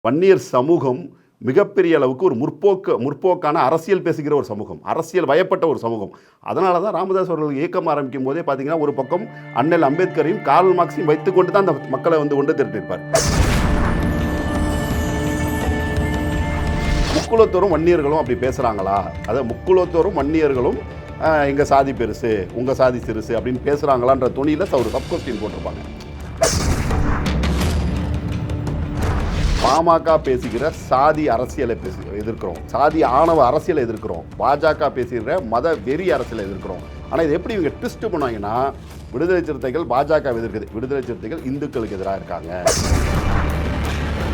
வன்னியர் சமூகம் மிகப்பெரிய அளவுக்கு ஒரு முற்போக்கான அரசியல் பேசுகிற ஒரு சமூகம், அரசியல் வயப்பட்ட ஒரு சமூகம். அதனால தான் ராமதாஸ் அவர்கள் இயக்கம் ஆரம்பிக்கும் போதே பார்த்தீங்கன்னா, ஒரு பக்கம் அண்ணல் அம்பேத்கரையும் கார்ல் மார்க்ஸையும் வைத்துக்கொண்டு தான் அந்த மக்களை ஒன்று திரட்டியிருப்பார். முக்குலத்தோறும் வன்னியர்களும் அப்படி பேசுகிறாங்களா, அதாவது முக்குலத்தோறும் வன்னியர்களும் எங்கள் சாதி பெருசு உங்கள் சாதி சிறுசு அப்படின்னு பேசுகிறாங்களான்ற துணியில் ஒரு சப் கொஸ்டின் போட்டிருப்பாங்க. பாமக பேசுகிற சாதி அரசியலை எதிர்க்கிறோம், சாதி ஆணவ அரசியலை எதிர்க்கிறோம், பாஜக பேசுகிற மத வெறி அரசியலை எதிர்க்கிறோம். ஆனால் இது எப்படி இவங்க ட்விஸ்ட் பண்ணுவாங்கன்னா, விடுதலை சிறுத்தைகள் பாஜக எதிர்க்குது, விடுதலை சிறுத்தைகள் இந்துக்களுக்கு எதிராக இருக்காங்க.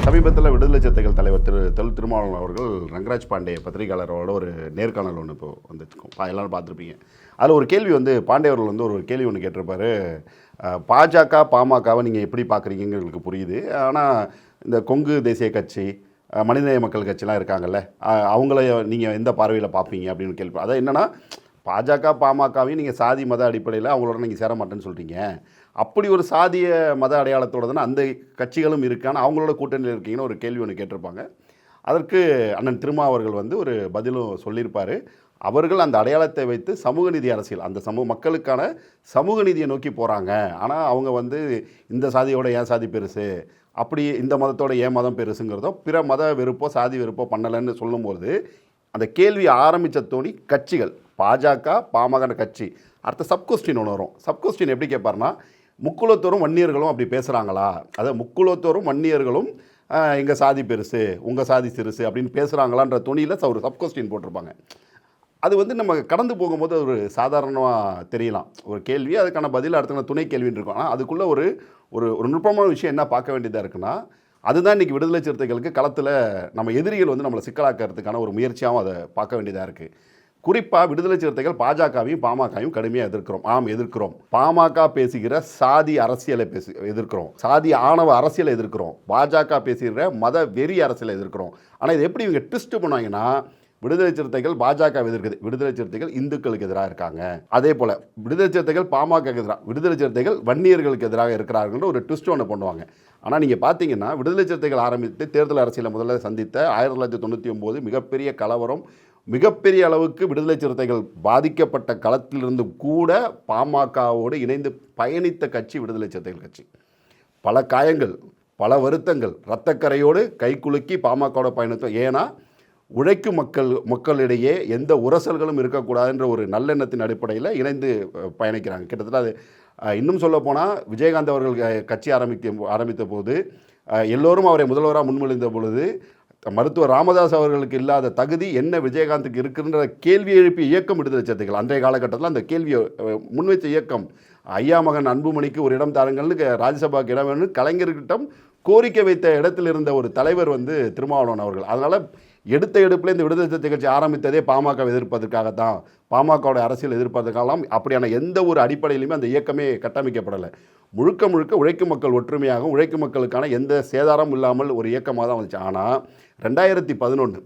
சமீபத்தில் விடுதலை சிறுத்தைகள் தலைவர் தொல் திருமாவளவன் அவர்கள் ரங்கராஜ் பாண்டே பத்திரிகையாளரோட ஒரு நேர்காணல் ஒன்று இப்போ வந்துருக்கோம், எல்லோரும் பார்த்துருப்பீங்க. அதில் ஒரு கேள்வி பாண்டே அவர்கள் ஒரு கேள்வி ஒன்று கேட்டிருப்பார். பாஜக பாமகவை நீங்கள் எப்படி பார்க்குறீங்கன்னு எங்களுக்கு புரியுது, ஆனால் இந்த கொங்கு தேசிய கட்சி, மனிதநேய மக்கள் கட்சிலாம் இருக்காங்கல்ல, அவங்கள நீங்கள் எந்த பார்வையில் பார்ப்பீங்க அப்படின்னு கேள்வி. அதான் என்னென்னா, பாஜக பாமகவையும் நீங்கள் சாதி மத அடிப்படையில் அவங்களோட நீங்கள் சேர மாட்டேன்னு சொல்கிறீங்க, அப்படி ஒரு சாதிய மத அடையாளத்தோடு தானே அந்த கட்சிகளும் இருக்கான்னு அவங்களோட கூட்டணியில் இருக்கீங்கன்னு ஒரு கேள்வி ஒன்று கேட்டிருப்பாங்க. அதற்கு அண்ணன் திருமா அவர்கள் ஒரு பதிலும் சொல்லியிருப்பார். அவர்கள் அந்த அடையாளத்தை வைத்து சமூக நீதி அரசியல், அந்த மக்களுக்கான சமூக நீதியை நோக்கி போகிறாங்க. ஆனால் அவங்க இந்த சாதியோட ஏன் சாதி பெருசு, அப்படி இந்த மதத்தோட ஏன் மதம் பெருசுங்கிறதோ, பிற மத வெறுப்போ சாதி வெறுப்போ பண்ணலைன்னு சொல்லும்போது, அந்த கேள்வி ஆரம்பித்த தோணி கட்சிகள் பாஜக பாமக கட்சி அடுத்த சப்கொஸ்டின் ஒன்று வரும். சப்கொஸ்டின் எப்படி கேட்பார்னா, முக்குலத்தோறும் வன்னியர்களும் அப்படி பேசுகிறாங்களா, அதாவது முக்குலத்தோறும் வன்னியர்களும் எங்கள் சாதி பெருசு உங்கள் சாதி சிறுசு அப்படின்னு பேசுகிறாங்களான்ற துணியில் ஒரு சப்கொஸ்டின் போட்டிருப்பாங்க. அது நம்ம கடந்து போகும்போது ஒரு சாதாரணமாக தெரியலாம் ஒரு கேள்வி, அதுக்கான பதில் அடுத்த துணை கேள்வின்னு இருக்கும். ஆனால் அதுக்குள்ளே ஒரு ஒரு நுட்பமான விஷயம் என்ன பார்க்க வேண்டியதாக இருக்குன்னா, அதுதான் இன்றைக்கி விடுதலை சிறுத்தைகளுக்கு களத்தில் நம்ம எதிரிகள் நம்மளை சிக்கலாக்கிறதுக்கான ஒரு முயற்சியாகவும் அதை பார்க்க வேண்டியதாக இருக்குது. குறிப்பாக விடுதலை சிறுத்தைகள் பாஜகவையும் பாமகவையும் கடுமையாக எதிர்க்கிறோம். எதிர்க்கிறோம். பாமக பேசுகிற சாதி அரசியலை எதிர்க்கிறோம், சாதி ஆணவ அரசியலை எதிர்க்கிறோம், பாஜக பேசுகிற மத வெறி அரசியலை எதிர்க்கிறோம். ஆனால் இது எப்படி இவங்க ட்விஸ்ட் பண்ணுவாங்கன்னா, விடுதலை சிறுத்தைகள் பாஜக எதிர்க்குது, விடுதலை சிறுத்தைகள் இந்துக்களுக்கு எதிராக இருக்காங்க. அதே போல் விடுதலை சிறுத்தைகள் பாமக எதிராக, விடுதலை சிறுத்தைகள் வன்னியர்களுக்கு எதிராக இருக்கிறார்கள்ன்ற ஒரு ட்விஸ்ட் ஒன்று பண்ணுவாங்க. ஆனால் நீங்கள் பார்த்தீங்கன்னா, விடுதலை சிறுத்தைகள் ஆரம்பித்து தேர்தல் அரசியலை முதல்ல சந்தித்த 1999 மிகப்பெரிய கலவரம், மிகப்பெரிய அளவுக்கு விடுதலை சிறுத்தைகள் பாதிக்கப்பட்ட களத்திலிருந்து கூட பாமகவோடு இணைந்து பயணித்த கட்சி விடுதலை சிறுத்தைகள் கட்சி. பல காயங்கள், பல வருத்தங்கள், இரத்தக்கரையோடு கைக்குலுக்கி பாமகவோட பயணித்தோம். ஏன்னா உழைக்கும் மக்களிடையே எந்த உரசல்களும் இருக்கக்கூடாதுன்ற ஒரு நல்லெண்ணத்தின் அடிப்படையில் இணைந்து பயணிக்கிறாங்க. கிட்டத்தட்ட அது இன்னும் சொல்லப்போனால், விஜயகாந்த் அவர்கள் கட்சி ஆரம்பித்த போது எல்லோரும் அவரை முதல்வராக முன்மொழிந்த பொழுது, மருத்துவர் ராமதாஸ் அவர்களுக்கு இல்லாத தகுதி என்ன விஜயகாந்துக்கு இருக்குன்ற கேள்வி எழுப்பிய இயக்கம் விடுதலை சிறுத்தைகள். அன்றைய காலகட்டத்தில் அந்த கேள்வியை முன்வைத்த இயக்கம். ஐயா மகன் அன்புமணிக்கு ஒரு இடம் தாருங்கள்னு ராஜ்யசபாவுக்கு இடம் வேணும்னு கலைஞர்கிட்டம் கோரிக்கை வைத்த இடத்தில் இருந்த ஒரு தலைவர் திருமாவளவன் அவர்கள். அதனால் எடுத்த எடுப்பில் இந்த விடுதலை சிறுத்தை கட்சி ஆரம்பித்ததே பாமக எதிர்ப்பதற்காகத்தான், பாமகவோட அரசியல் எதிர்ப்பதற்காகலாம். அப்படியான எந்த ஒரு அடிப்படையிலுமே அந்த இயக்கமே கட்டமைக்கப்படலை. முழுக்க முழுக்க உழைக்கும் மக்கள் ஒற்றுமையாகவும் உழைக்கும் மக்களுக்கான எந்த சேதாரமும் இல்லாமல் ஒரு இயக்கமாக தான் வந்துச்சு. ஆனால் 2011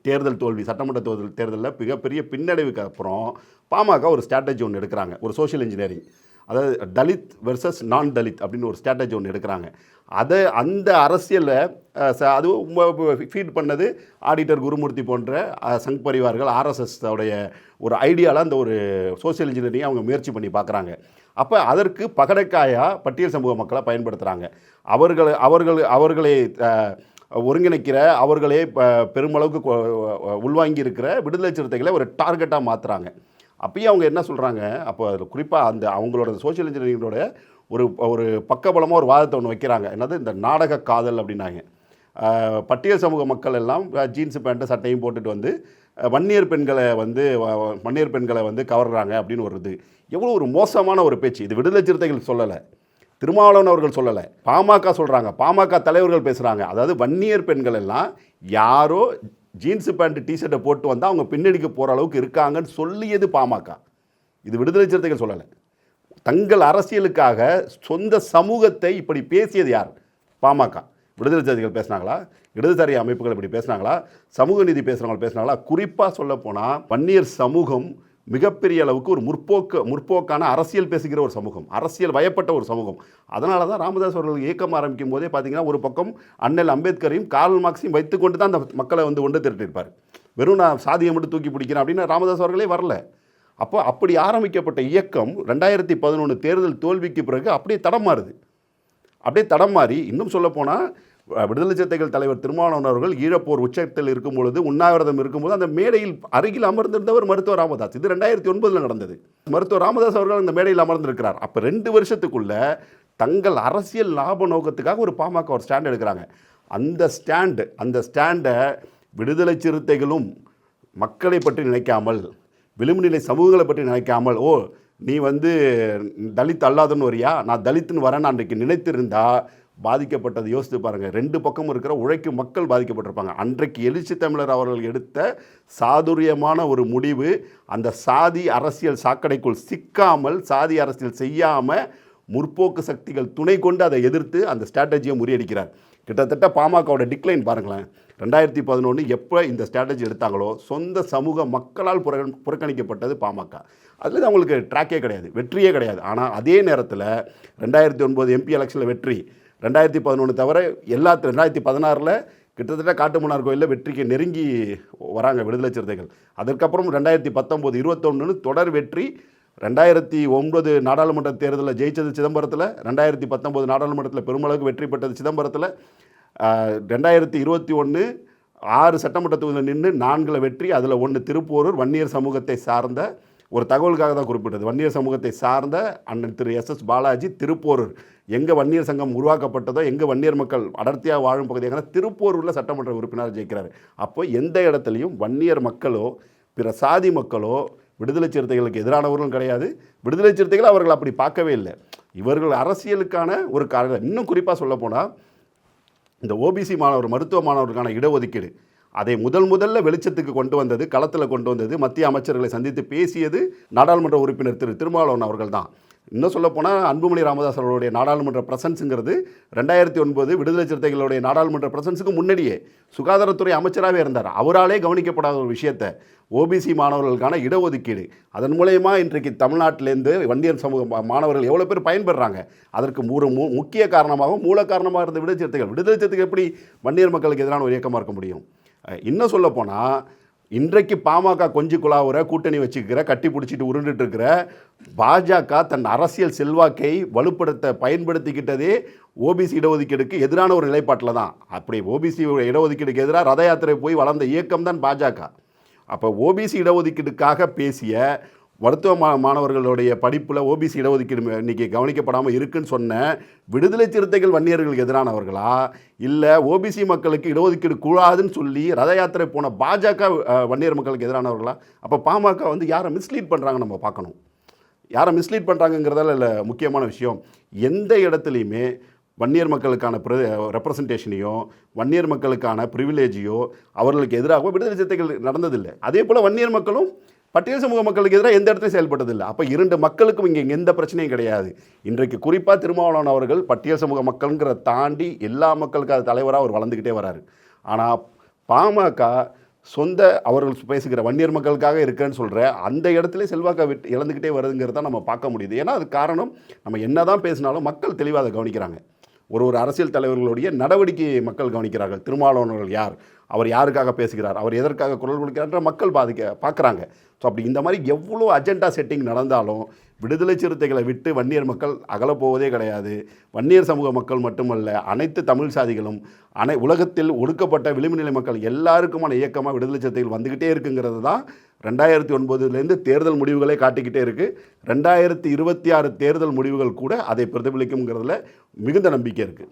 தேர்தல் தோல்வி, சட்டமன்ற தேர்தலில் மிகப்பெரிய பின்னடைவுக்கு அப்புறம் பாமக ஒரு ஸ்ட்ராட்டஜி ஒன்று எடுக்கிறாங்க, ஒரு சோஷியல் இன்ஜினியரிங், அதாவது தலித் வெர்சஸ் நான் தலித் அப்படின்னு ஒரு ஸ்ட்ராட்டஜி ஒன்று எடுக்கிறாங்க. அந்த அரசியலில் அது ஃபீட் பண்ணது ஆடிட்டர் குருமூர்த்தி போன்ற சங் பரிவார்கள், ஆர்எஸ்எஸ் ஒரு ஐடியாவில் அந்த ஒரு சோஷியல் இன்ஜினியரிங் அவங்க முயற்சி பண்ணி பார்க்குறாங்க. அப்போ அதற்கு பகடைக்காயாக பட்டியல் சமூக மக்களை பயன்படுத்துகிறாங்க. அவர்களை ஒருங்கிணைக்கிற, அவர்களே பெருமளவுக்கு உள்வாங்கி இருக்கிற விடுதலை சிறுத்தைகளை ஒரு டார்கெட்டாக மாற்றுறாங்க. அப்பயும் அவங்க என்ன சொல்கிறாங்க, அப்போ அதில் குறிப்பாக அவங்களோட சோஷியல் இன்ஜினியரிங்கோட ஒரு பக்கபலமாக ஒரு வாதத்தை ஒன்று வைக்கிறாங்க. என்னது, இந்த நாடக காதல் அப்படின்னாங்க. பட்டியல் சமூக மக்கள் எல்லாம் ஜீன்ஸு பேண்ட்டு சட்டையும் போட்டுட்டு வன்னியர் பெண்களை கவர்றாங்க அப்படின்னு வருது. எவ்வளோ ஒரு மோசமான ஒரு பேச்சு. இது விடுதலை சிறுத்தைகள் சொல்லலை, திருமாவளவன் அவர்கள் சொல்லலை, பாமக சொல்கிறாங்க, பாமக தலைவர்கள் பேசுகிறாங்க. அதாவது வன்னியர் பெண்கள் எல்லாம் யாரோ ஜீன்ஸு பேண்ட் டிஷர்ட்டை போட்டு வந்தால் அவங்க பின்னணிக்கு போகிற அளவுக்கு இருக்காங்கன்னு சொல்லியது பாமக. இது விடுதலை சிறுத்தைகள் சொல்லலை. தங்கள் அரசியலுக்காக சொந்த சமூகத்தை இப்படி பேசியது யார்? பாமக. விடுதலை சிறுத்தைகள் பேசினாங்களா? இடதுசாரி அமைப்புகள் இப்படி பேசினாங்களா? சமூக நீதி பேசுகிறவங்க பேசினாங்களா? குறிப்பாக சொல்லப்போனால் வன்னியர் சமூகம் மிகப்பெரிய அளவுக்கு ஒரு முற்போக்கான அரசியல் பேசுகிற ஒரு சமூகம், அரசியல் வயப்பட்ட ஒரு சமூகம். அதனால தான் ராமதாஸ் அவர்கள் இயக்கம் ஆரம்பிக்கும் போதே பார்த்தீங்கன்னா ஒரு பக்கம் அண்ணல் அம்பேத்கரையும் கார்ல் மார்க்ஸையும் வைத்துக்கொண்டு தான் அந்த மக்களை ஒன்று திரட்டியிருப்பார். வெறும் நான் சாதியை மட்டும் தூக்கி பிடிக்கிறேன் அப்படின்னு ராமதாஸ் அவர்களே வரல. அப்போ அப்படி ஆரம்பிக்கப்பட்ட இயக்கம் 2011 தேர்தல் தோல்விக்கு பிறகு அப்படியே தடம் மாறி இன்னும் சொல்லப்போனால் விடுதலை சிறுத்தைகள் தலைவர் திருமாவளவன் அவர்கள் ஈழப்போர் உச்சத்தில் இருக்கும் பொழுது, உண்ணாவிரதம் இருக்கும்போது அந்த மேடையில் அருகில் அமர்ந்திருந்தவர் மருத்துவர் ராமதாஸ். இது 2009 நடந்தது. மருத்துவர் ராமதாஸ் அவர்கள் அந்த மேடையில் அமர்ந்திருக்கிறார். அப்போ 2 வருஷத்துக்குள்ள தங்கள் அரசியல் லாப நோக்கத்துக்காக ஒரு பாமக ஒரு ஸ்டாண்ட் எடுக்கிறாங்க. அந்த ஸ்டாண்டை விடுதலை சிறுத்தைகளும் மக்களை பற்றி நினைக்காமல், விளிம்புநிலை சமூகங்களை பற்றி நினைக்காமல், ஓ நீ தலித் அல்லாதன்னு வரியா, நான் தலித்துன்னு வரேன்னு அன்றைக்கு நினைத்திருந்தா பாதிக்கப்பட்டது யோசித்து பாருங்கள். 2 பக்கம் இருக்கிற உழைக்கும் மக்கள் பாதிக்கப்பட்டிருப்பாங்க. அன்றைக்கு எழுச்சி தமிழர் அவர்கள் எடுத்த சாதுரியமான ஒரு முடிவு, அந்த சாதி அரசியல் சாக்கடைக்குள் சிக்காமல், சாதி அரசியல் செய்யாமல் முற்போக்கு சக்திகள் துணை கொண்டு அதை எதிர்த்து அந்த ஸ்ட்ராட்டஜியை முறியடிக்கிறார். கிட்டத்தட்ட பாமகவோட டிக்ளைன் பாருங்களேன். 2011 எப்போ இந்த ஸ்ட்ராட்டஜி எடுத்தாங்களோ சொந்த சமூக மக்களால் புறக்கணிக்கப்பட்டது பாமக. அதில் தான் அவங்களுக்கு ட்ராக்கே கிடையாது, வெற்றியே கிடையாது. ஆனால் அதே நேரத்தில் 2009 எம்பி எலெக்ஷனில் வெற்றி, 2011 தவிர 2016 கிட்டத்தட்ட காட்டுமன்னார் கோயிலில் வெற்றிக்கு நெருங்கி வராங்க விடுதலை சிறுத்தைகள். அதற்கப்புறம் 2019, 21 தொடர் வெற்றி. 2009 நாடாளுமன்ற தேர்தலில் ஜெயித்தது சிதம்பரத்தில், 2019 நாடாளுமன்றத்தில் பெருமளவுக்கு வெற்றி பெற்றது சிதம்பரத்தில். 2021 6 சட்டமன்ற தொகுதியில் நின்று 4 வெற்றி. அதில் 1 திருப்போரூர், வன்னியர் சமூகத்தை சார்ந்த, ஒரு தகவலுக்காக தான் குறிப்பிட்டது, வன்னியர் சமூகத்தை சார்ந்த அண்ணன் திரு SS பாலாஜி திருப்போரூர், எங்கே வன்னியர் சங்கம் உருவாக்கப்பட்டதோ, எங்கே வன்னியர் மக்கள் அடர்த்தியாக வாழும் பகுதியாக திருப்போரூரில் சட்டமன்ற உறுப்பினர் ஜெயிக்கிறார். அப்போ எந்த இடத்துலையும் வன்னியர் மக்களோ பிற சாதி மக்களோ விடுதலை சிறுத்தைகளுக்கு எதிரானவர்களும் கிடையாது. விடுதலை சிறுத்தைகள் அவர்கள் அப்படி பார்க்கவே இல்லை. இவர்கள் அரசியலுக்கான ஒரு காரணம். இன்னும் குறிப்பாக சொல்லப்போனால் இந்த OBC மாணவர், மருத்துவ மாணவர்களுக்கான இடஒதுக்கீடு, அதை முதல்ல வெளிச்சத்துக்கு கொண்டு வந்தது, களத்தில் கொண்டு வந்தது, மத்திய அமைச்சர்களை சந்தித்து பேசியது நாடாளுமன்ற உறுப்பினர் திரு திருமாவளவன் அவர்கள் தான். இன்னும் சொல்லப்போனால் அன்புமணி ராமதாஸ் அவர்களுடைய நாடாளுமன்ற பிரசன்ஸுங்கிறது 2009 விடுதலை சிறுத்தைகளுடைய நாடாளுமன்ற பிரசன்ஸுக்கு முன்னாடியே சுகாதாரத்துறை அமைச்சராகவே இருந்தார். அவராலே கவனிக்கப்படாத ஒரு விஷயத்தை, OBC மாணவர்களுக்கான இடஒதுக்கீடு, அதன் மூலயமா இன்றைக்கு தமிழ்நாட்டிலேருந்து வன்னியர் சமூக மாணவர்கள் எவ்வளோ பேர் பயன்பெறாங்க. அதற்கு ஒரு முக்கிய காரணமாகவும் மூல காரணமாக இருந்த விடுதலை சிறுத்தைகள் எப்படி வன்னியர் மக்களுக்கு எதிரான ஒரு இயக்கமாக இருக்க முடியும்? இன்னும் சொல்லப்போனால் இன்றைக்கு பாமக கொஞ்சம் குழாவுற, கூட்டணி வச்சுக்கிற, கட்டி பிடிச்சிட்டு உருண்டுட்டு இருக்கிற பாஜக தன் அரசியல் செல்வாக்கை வலுப்படுத்த பயன்படுத்திக்கிட்டதே OBC இடஒதுக்கீடுக்கு எதிரான ஒரு நிலைப்பாட்டில் தான். அப்படி OBC இடஒதுக்கீடுக்கு எதிராக ரத யாத்திரை போய் வளர்ந்த இயக்கம் தான் பாஜக. அப்போ OBC இடஒதுக்கீடுக்காக பேசிய மருத்துவ மாணவர்களுடைய படிப்பில் OBC இடஒதுக்கீடு இன்றைக்கி கவனிக்கப்படாமல் இருக்குன்னு சொன்ன விடுதலை சிறுத்தைகள் வன்னியர்களுக்கு எதிரானவர்களா, இல்லை OBC மக்களுக்கு இடஒதுக்கீடு கூடாதுன்னு சொல்லி ரத யாத்திரை போன பாஜக வன்னியர் மக்களுக்கு எதிரானவர்களா? அப்போ பாமக யாரை மிஸ்லீட் பண்ணுறாங்க நம்ம பார்க்கணும். யாரை மிஸ்லீட் பண்ணுறாங்கங்கிறதால இல்லை முக்கியமான விஷயம். எந்த இடத்துலையுமே வன்னியர் மக்களுக்கான ரெப்ரசன்டேஷனையோ, வன்னியர் மக்களுக்கான ப்ரிவிலேஜையோ அவர்களுக்கு எதிராக விடுதலை சிறுத்தைகள் நடந்ததில்லை. அதே போல் வன்னியர் மக்களும் பட்டியல் சமூக மக்களுக்கு எதிராக எந்த இடத்துலையும் செயல்பட்டதில்லை. அப்போ 2 மக்களுக்கும் இங்கே எந்த பிரச்சனையும் கிடையாது. இன்றைக்கு குறிப்பாக திருமாவளவன் அவர்கள் பட்டியல் சமூக மக்கள்ங்கிற தாண்டி எல்லா மக்களுக்கு அது தலைவராக அவர் வளர்ந்துக்கிட்டே வராரு. ஆனால் பாமக சொந்த அவர்கள் பேசுகிற வன்னியர் மக்களுக்காக இருக்குன்னு சொல்கிற அந்த இடத்துல செல்வாக்கை இழந்துக்கிட்டே வருதுங்கிறத நம்ம பார்க்க முடியுது. ஏன்னா அது காரணம், நம்ம என்ன தான் பேசினாலும் மக்கள் தெளிவாக அதை கவனிக்கிறாங்க. ஒரு அரசியல் தலைவர்களுடைய நடவடிக்கையை மக்கள் கவனிக்கிறார்கள். திருமாவளவன் யார், அவர் யாருக்காக பேசுகிறார், அவர் எதற்காக குரல் கொடுக்கிறார்ன்ற மக்கள் பார்க்குறாங்க. ஸோ அப்படி இந்த மாதிரி எவ்வளோ அஜெண்டா செட்டிங் நடந்தாலும் விடுதலை சிறுத்தைகளை விட்டு வன்னியர் மக்கள் அகலப்போவதே கிடையாது. வன்னியர் சமூக மக்கள் மட்டுமல்ல, அனைத்து தமிழ் சாதிகளும், உலகத்தில் ஒடுக்கப்பட்ட விளிம்புநிலை மக்கள் எல்லாருக்குமான இயக்கமாக விடுதலை சிறுத்தைகள் வந்துக்கிட்டே இருக்குங்கிறது தான் 2009 தேர்தல் முடிவுகளே காட்டிக்கிட்டே இருக்குது. 2026 தேர்தல் முடிவுகள் கூட அதை பிரதிபலிக்குங்கிறதுல மிகுந்த நம்பிக்கை இருக்குது.